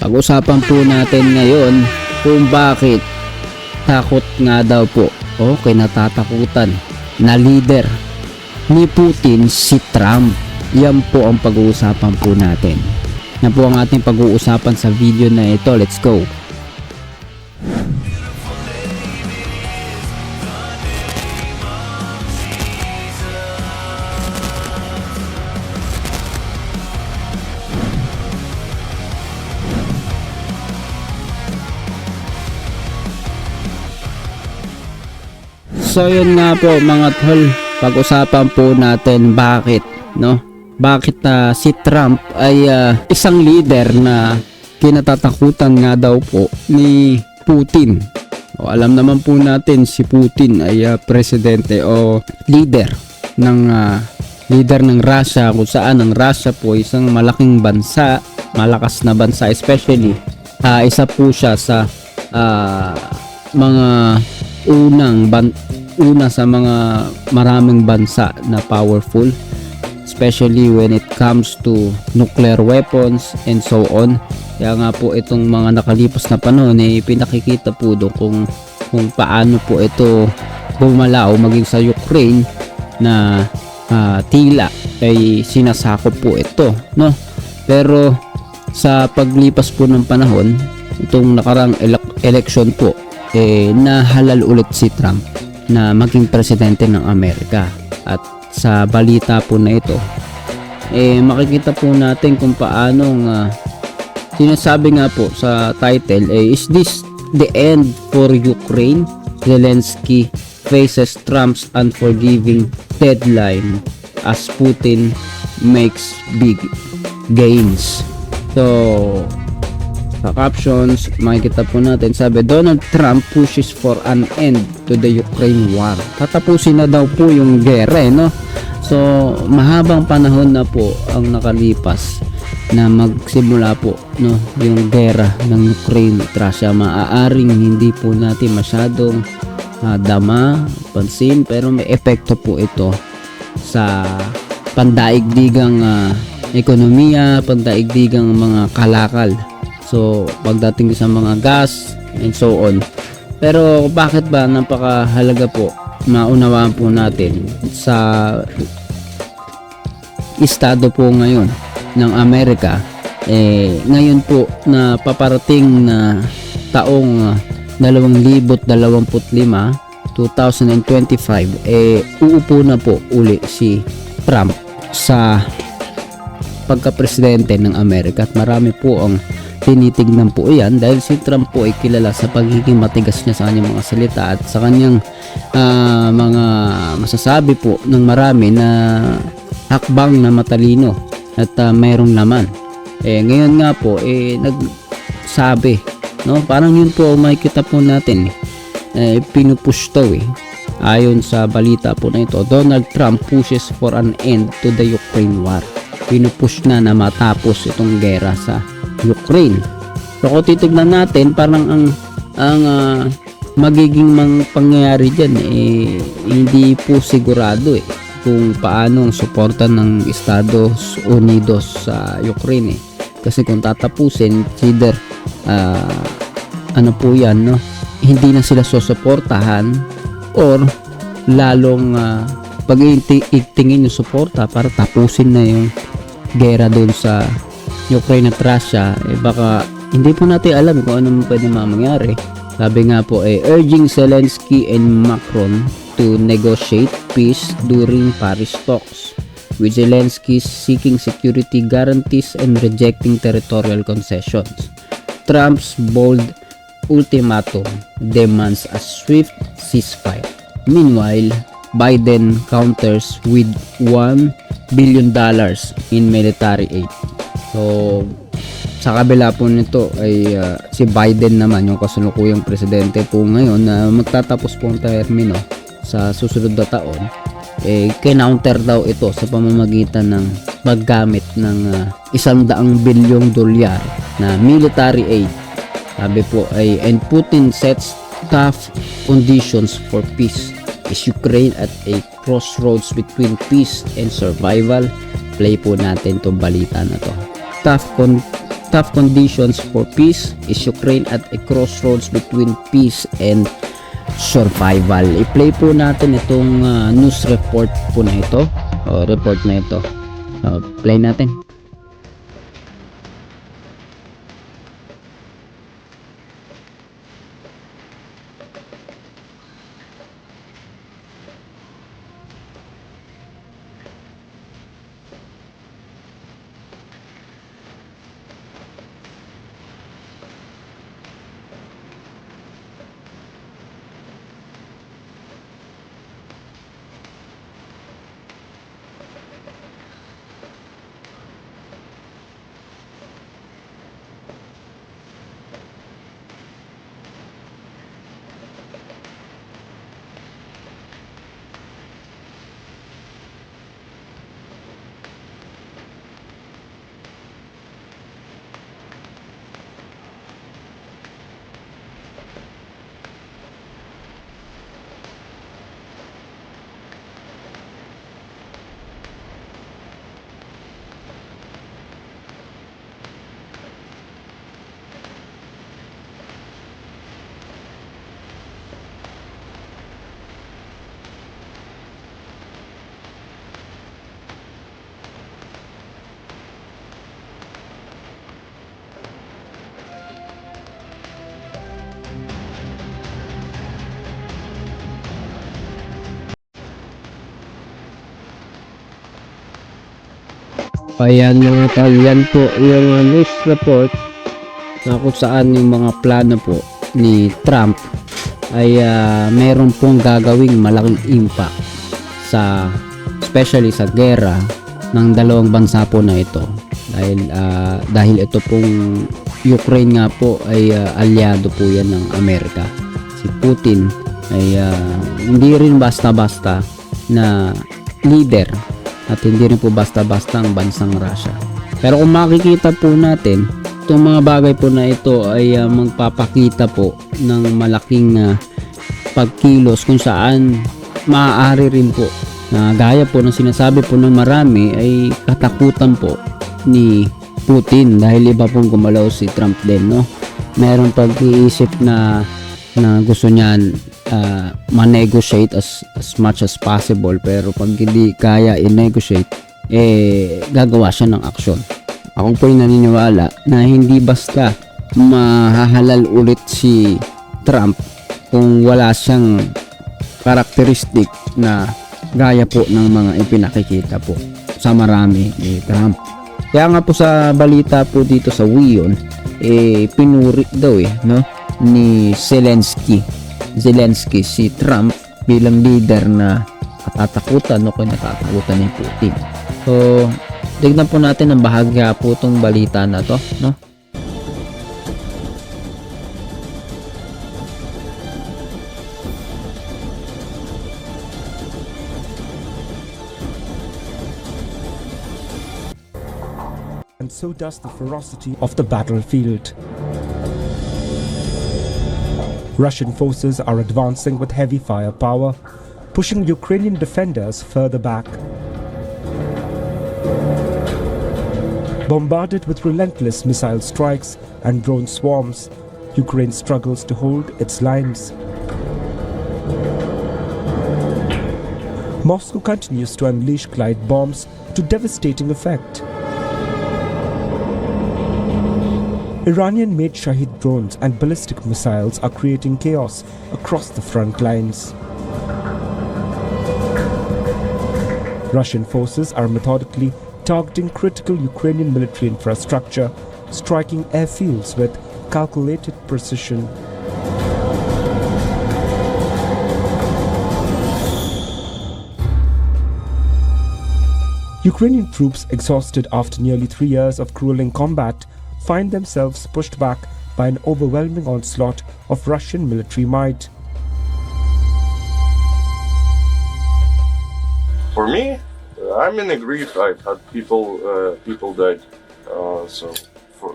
Pag-usapan po natin ngayon kung bakit takot nga daw po o kinatatakutan na leader ni Putin si Trump. Yan po ang pag-uusapan po natin. Yan po ang ating pag-uusapan sa video na ito. Let's go! So yun nga po mga tol, pag-usapan po natin bakit si Trump ay isang leader na kinatatakutan nga daw po ni Putin. O, alam naman po natin si Putin ay presidente o leader ng Russia, kung saan ang Russia po isang malaking bansa, malakas na bansa, especially isa po siya sa mga una sa mga maraming bansa na powerful, especially when it comes to nuclear weapons and so on. Kaya nga po itong mga nakalipas na panahon pinakikita po doon kung paano po ito bumalaw maging sa Ukraine na tila ay sinasakop po ito, no? Pero sa paglipas po ng panahon, itong nakarang election po nahalal ulit si Trump na maging presidente ng Amerika. At sa balita po na ito makikita po natin kung paano sinasabi nga po sa title is this the end for Ukraine? Zelensky faces Trump's unforgiving deadline as Putin makes big gains. So sa captions, makikita po natin, sabi, Donald Trump pushes for an end to the Ukraine war. Tatapusin na daw po yung gera, no? So, mahabang panahon na po ang nakalipas na magsimula po, no, yung gera ng Ukraine at Russia. Maaaring hindi po natin masyadong pansin, pero may epekto po ito sa pandaigdigang ekonomiya, pandaigdigang mga kalakal. So, pagdating sa mga gas and so on. Pero bakit ba napakahalaga po maunawaan po natin sa estado po ngayon ng Amerika, ngayon po na paparating na taong 2025, 2025, uupo na po uli si Trump sa pagka-presidente ng Amerika, at marami po ang tinitignan po yan dahil si Trump po ay kilala sa pagiging matigas niya sa kanyang mga salita at sa kanyang mga masasabi po ng marami na hakbang na matalino at mayroong naman. Ngayon nga po nagsabi, no, parang yun po makikita po natin pinupush daw ayon sa balita po na ito, Donald Trump pushes for an end to the Ukraine war. Pinupush na matapos itong gera sa Ukraine. So kung titignan natin, parang ang magiging pangyayari dyan hindi po sigurado kung paano ang suporta ng Estados Unidos sa Ukraine kasi kung tatapusin, consider ano po yan, no? Hindi na sila susuportahan or lalong pag-itingin yung suporta para tapusin na yung gera doon sa Ukraine at Russia, baka hindi po natin alam kung ano pwede mangyari. Sabi nga po urging Zelensky and Macron to negotiate peace during Paris talks, with Zelensky seeking security guarantees and rejecting territorial concessions. Trump's bold ultimatum demands a swift ceasefire. Meanwhile, Biden counters with $1 billion in military aid. So, sa kabila po nito ay si Biden naman, yung kasalukuyang presidente po ngayon na magtatapos po ang termino sa susunod na taon, kinounter daw ito sa pamamagitan ng paggamit ng $100 bilyong na military aid. Sabi po and Putin sets tough conditions for peace. Is Ukraine at a crossroads between peace and survival? Play po natin itong balita na to. Tough tough conditions for peace? Is Ukraine at a crossroads between peace and survival? I-play po natin itong news report po na ito. Report na ito. Play natin. Ayan mga tol, yan po yung news report na kung saan yung mga plano po ni Trump ay meron pong gagawing malaking impact sa, especially sa gera ng dalawang bansa po na ito, dahil ito pong Ukraine nga po ay aliado po yan ng Amerika. Si Putin ay hindi rin basta-basta na leader at hindi rin po basta-basta ang bansang Russia. Pero kung makikita po natin, itong mga bagay po na ito ay magpapakita po ng malaking pagkilos kung saan maaari rin po na gaya po ng sinasabi po ng marami ay katakutan po ni Putin dahil iba pong gumalaw si Trump din, no? Meron pag-iisip na gusto niyan ma-negotiate as much as possible, pero pag hindi kaya i-negotiate, gagawa siya ng aksyon. Ako po'y naniniwala na hindi basta mahahalal ulit si Trump kung wala siyang karakteristik na gaya po ng mga ipinakikita po sa marami ni Trump. Kaya nga po sa balita po dito sa WION, pinuri daw no, ni Zelensky si Trump bilang leader na katatakutan o kinatatakutan ni Putin. So, tignan po natin ang bahagya po itong balita na to, no? And so does the ferocity of the battlefield. Russian forces are advancing with heavy firepower, pushing Ukrainian defenders further back. Bombarded with relentless missile strikes and drone swarms, Ukraine struggles to hold its lines. Moscow continues to unleash glide bombs to devastating effect. Iranian-made Shahid drones and ballistic missiles are creating chaos across the front lines. Russian forces are methodically targeting critical Ukrainian military infrastructure, striking airfields with calculated precision. Ukrainian troops, exhausted after nearly 3 years of grueling combat, find themselves pushed back by an overwhelming onslaught of Russian military might. For me, I'm in a grief. I've had people died, so for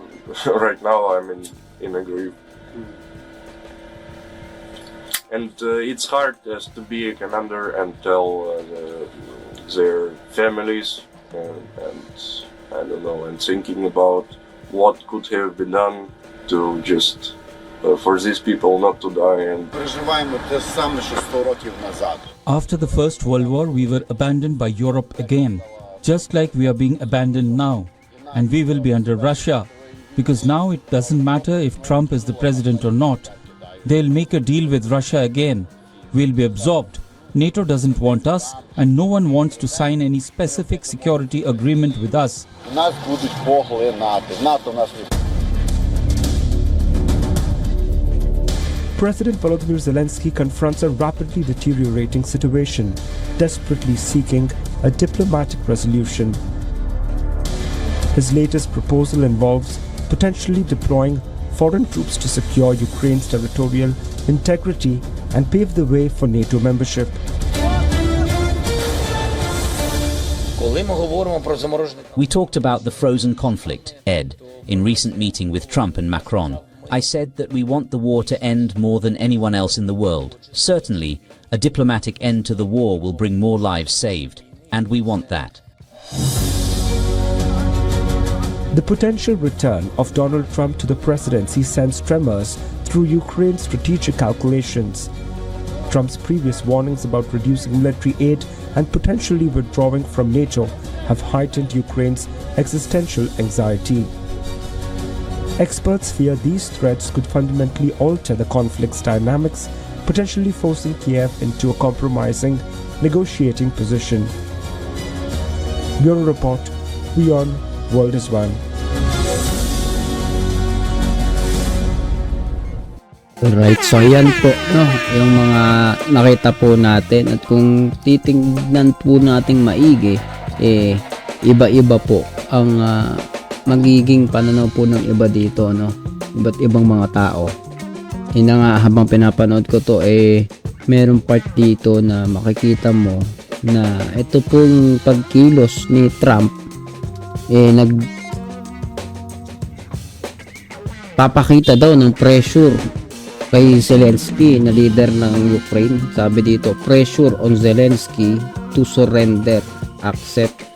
right now I'm in a grief, and it's hard as to be a commander and tell their families and I don't know, and thinking about what could have been done to just for these people not to die. And Переживаємо те саме, що 100 років назад. After the First World War, we were abandoned by Europe again, just like we are being abandoned now. And we will be under Russia, because now it doesn't matter if Trump is the president or not. They'll make a deal with Russia again. We'll be absorbed. NATO doesn't want us, and no one wants to sign any specific security agreement with us. Нас будуть поглинати. НАТО нас не President Volodymyr Zelensky confronts a rapidly deteriorating situation, desperately seeking a diplomatic resolution. His latest proposal involves potentially deploying foreign troops to secure Ukraine's territorial integrity and pave the way for NATO membership. Коли ми говоримо про заморожений We talked about the frozen conflict, Ed, in recent meeting with Trump and Macron. I said that we want the war to end more than anyone else in the world. Certainly, a diplomatic end to the war will bring more lives saved, and we want that. The potential return of Donald Trump to the presidency sends tremors through Ukraine's strategic calculations. Trump's previous warnings about reducing military aid and potentially withdrawing from NATO have heightened Ukraine's existential anxiety. Experts fear these threats could fundamentally alter the conflict's dynamics, potentially forcing Kiev into a compromising negotiating position. Bureau Report, WION, World is One. Right, so yan po no, yung mga nakita po natin, at kung titingnan po nating maigi, iba-iba po ang magiging pananaw po ng iba dito, no, iba't ibang mga tao. Ina nga, habang pinapanood ko to, meron part dito na makikita mo na ito pong pagkilos ni Trump papakita daw ng pressure kay Zelensky na leader ng Ukraine. Sabi dito, pressure on Zelensky to surrender, accept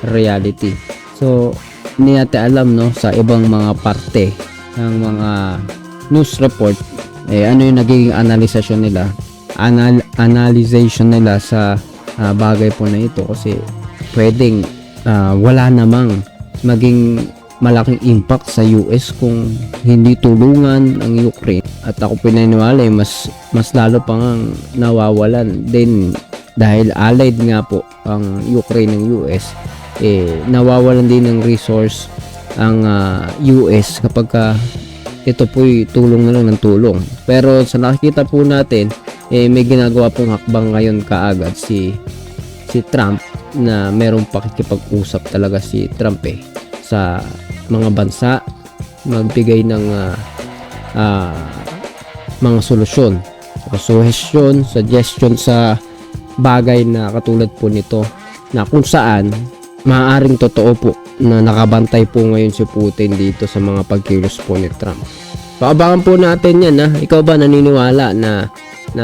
reality. So, hindi natin alam, no, sa ibang mga parte ng mga news report, ano yung naging analyzation nila, analyzation nila sa bagay po na ito, kasi pwedeng wala namang maging malaking impact sa US kung hindi tulungan ang Ukraine. At ako pinaniwala, mas lalo pa nga nawawalan din dahil allied nga po ang Ukraine ng US. Nawawalan din ng resource ang US kapag ito po'y tulong na lang ng tulong. Pero sa nakikita po natin, may ginagawa pong hakbang ngayon kaagad si Trump, na merong pakikipag-usap talaga si Trump sa mga bansa, magbigay ng mga solusyon, suggestion sa bagay na katulad po nito, na kung saan maaaring totoo po na nakabantay po ngayon si Putin dito sa mga pagkilos po ni Trump. So, abangan po natin yan. Ikaw ba naniniwala na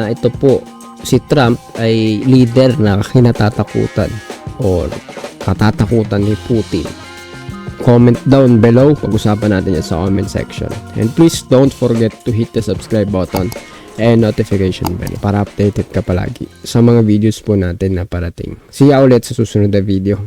ito po si Trump ay leader na kinatatakutan o katatakutan ni Putin? Comment down below, pag-usapan natin yan sa comment section. And please don't forget to hit the subscribe button and notification bell para updated ka palagi sa mga videos po natin na parating. See ya ulit sa susunod na video.